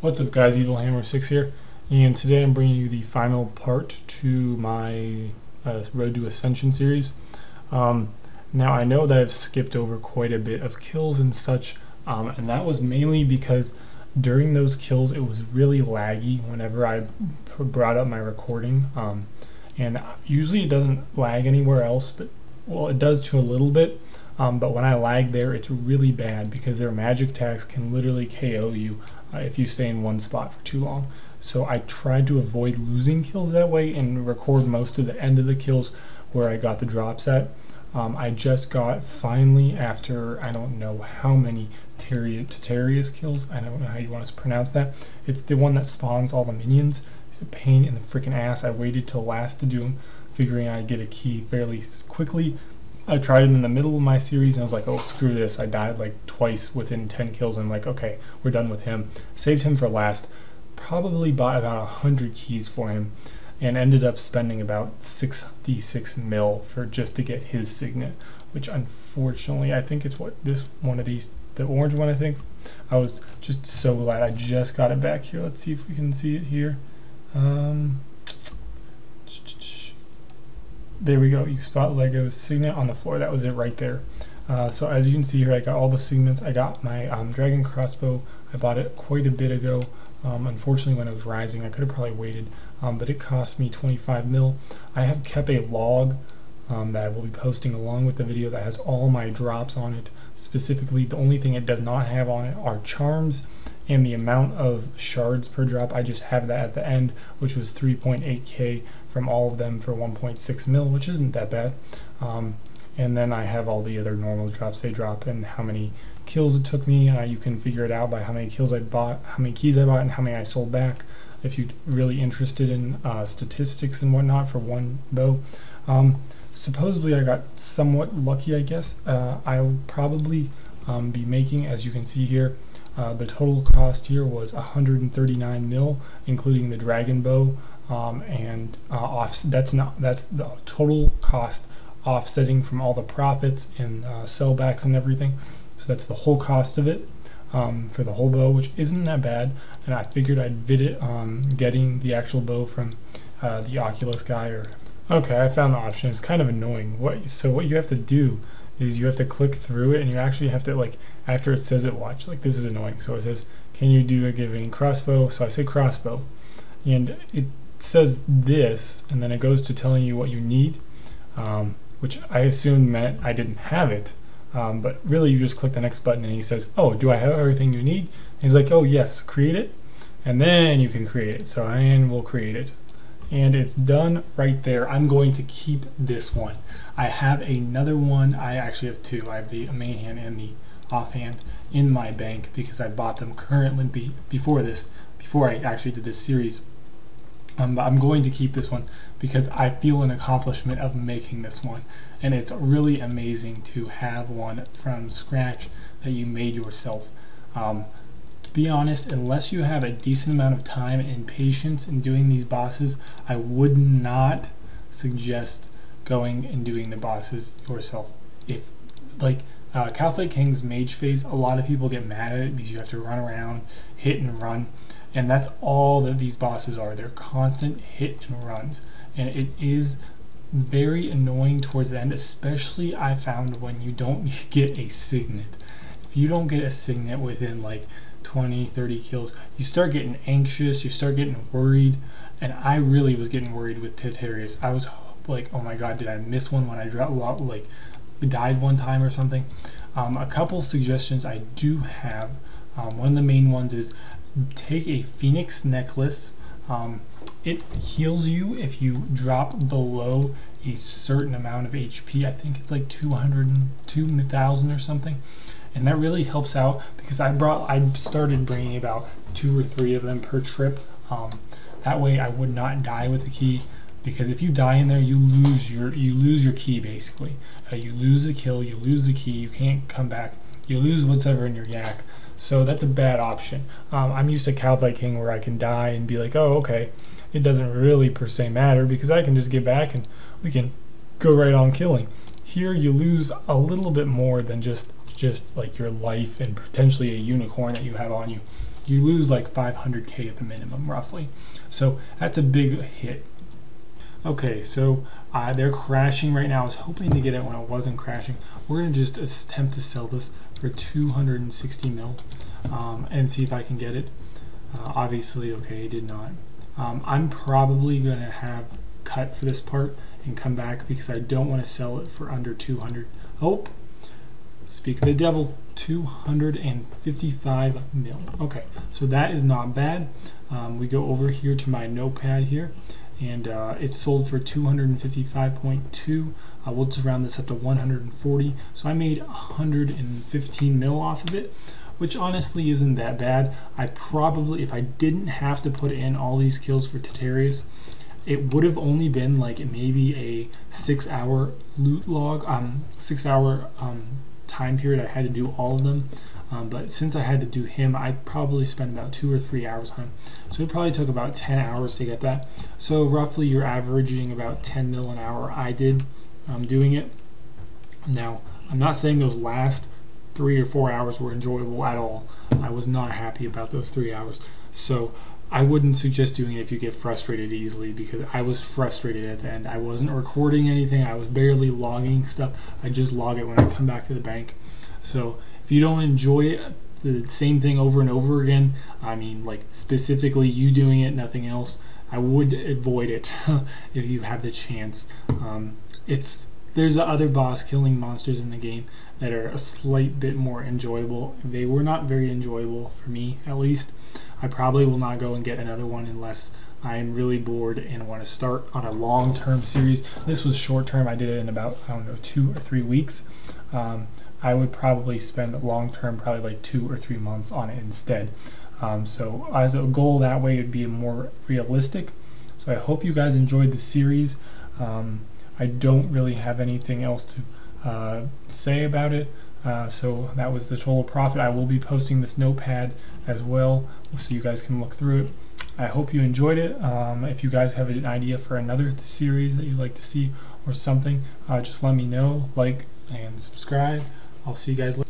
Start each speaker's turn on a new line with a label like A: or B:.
A: What's up guys, EvilHammer6 here, and today I'm bringing you the final part to my Road to Ascension series. Now I know that I've skipped over quite a bit of kills and such, and that was mainly because during those kills it was really laggy whenever I brought up my recording, and usually it doesn't lag anywhere else, but well, it does to a little bit. But when I lag there, it's really bad because their magic attacks can literally KO you if you stay in one spot for too long. So I tried to avoid losing kills that way and record most of the end of the kills where I got the drops at. I just got finally, after I don't know how many Tetarius kills, I don't know how you want to pronounce that. It's the one that spawns all the minions. It's a pain in the freaking ass. I waited till last to do them, figuring I'd get a key fairly quickly. I tried him in the middle of my series and I was like, oh, screw this. I died like twice within 10 kills. I'm like, okay, we're done with him. Saved him for last. Probably bought about 100 keys for him and ended up spending about 66 mil for just to get his signet, which unfortunately, I think it's what this one of these, the orange one, I think. I was just so glad I just got it back here. Let's see if we can see it here. There we go. You spot Lego's signet on the floor. That was it right there. So as you can see here, I got all the signets. I got my dragon crossbow. I bought it quite a bit ago. Unfortunately, when it was rising, I could have probably waited, but it cost me 25 mil. I have kept a log that I will be posting along with the video that has all my drops on it. Specifically, the only thing it does not have on it are charms and the amount of shards per drop. I just have that at the end, which was 3.8k from all of them for 1.6 mil, which isn't that bad. And then I have all the other normal drops they drop and how many kills it took me. You can figure it out by how many kills I bought, how many keys I bought, and how many I sold back, if you're really interested in statistics and whatnot for one bow. Supposedly I got somewhat lucky, I guess. I'll probably be making, as you can see here, the total cost here was 139 mil, including the dragon bow, and that's the total cost, offsetting from all the profits and sellbacks and everything. So that's the whole cost of it for the whole bow, which isn't that bad. And I figured I'd vid it getting the actual bow from the Oculus guy. Or okay, I found the option. It's kind of annoying. So what you have to do is you have to click through it, and you actually have to, like, after it says it, watch, like, this is annoying. So it says, can you do a giving crossbow? So I say crossbow, and it says this, and then it goes to telling you what you need, which I assumed meant I didn't have it, but really you just click the next button and he says, oh, do I have everything you need? And he's like, oh yes, create it, and then you can create it. So we'll create it. And it's done right there. I'm going to keep this one. I have another one. I actually have two. I have the main hand and the offhand in my bank because I bought them currently before I actually did this series. But I'm going to keep this one because I feel an accomplishment of making this one. And it's really amazing to have one from scratch that you made yourself. To be honest, unless you have a decent amount of time and patience in doing these bosses, I would not suggest going and doing the bosses yourself. If, like, Calphite King's mage phase, a lot of people get mad at it because you have to run around, hit and run, and that's all that these bosses are. They're constant hit and runs, and it is very annoying towards the end, especially I found when you don't get a signet. If you don't get a signet within like 20-30 kills, you start getting anxious, you start getting worried, and I really was getting worried with Tetarius. I was like, oh my god, did I miss one when I dropped, like, died one time or something? A couple suggestions I do have. One of the main ones is take a phoenix necklace. It heals you if you drop below a certain amount of HP. I think it's like 2,000 or something. And that really helps out because I started bringing about 2 or 3 of them per trip. That way I would not die with the key, because if you die in there, you lose your key basically. You lose the kill, you lose the key, you can't come back, you lose whatever in your yak. So that's a bad option. I'm used to Calphite King where I can die and be like, oh, okay, it doesn't really per se matter because I can just get back and we can go right on killing. Here you lose a little bit more than just like your life and potentially a unicorn that you have on you. you lose like 500k at the minimum, roughly. So that's a big hit. Okay, so they're crashing right now. I was hoping to get it when it wasn't crashing. We're going to just attempt to sell this for 260 mil and see if I can get it. Obviously, okay, I did not. I'm probably going to have cut for this part and come back because I don't want to sell it for under 200. Oh, speak of the devil, 255 mil. Okay, so that is not bad. We go over here to my notepad here, and it's sold for 255.2. We'll just round this up to 140. So I made 115 mil off of it, which honestly isn't that bad. I probably, if I didn't have to put in all these kills for Titarius, it would have only been like maybe a 6-hour loot log, 6-hour time period I had to do all of them. But since I had to do him, I probably spent about 2 or 3 hours on him. So it probably took about 10 hours to get that. So roughly you're averaging about 10 mil an hour I did doing it. Now, I'm not saying those last 3 or 4 hours were enjoyable at all. I was not happy about those 3 hours. So I wouldn't suggest doing it if you get frustrated easily, because I was frustrated at the end. I wasn't recording anything. I was barely logging stuff. I just log it when I come back to the bank. So if you don't enjoy the same thing over and over again, I mean, like specifically you doing it, nothing else, I would avoid it if you have the chance. There's other boss killing monsters in the game that are a slight bit more enjoyable. They were not very enjoyable for me, at least. I probably will not go and get another one unless I am really bored and want to start on a long-term series. This was short-term. I did it in about, I don't know, 2 or 3 weeks. I would probably spend long-term, probably like 2 or 3 months on it instead. So as a goal that way, it'd be more realistic. So I hope you guys enjoyed the series. I don't really have anything else to say about it. So that was the total profit. I will be posting this notepad as well, so you guys can look through it. I hope you enjoyed it. If you guys have an idea for another series that you'd like to see or something, just let me know, like and subscribe. I'll see you guys later.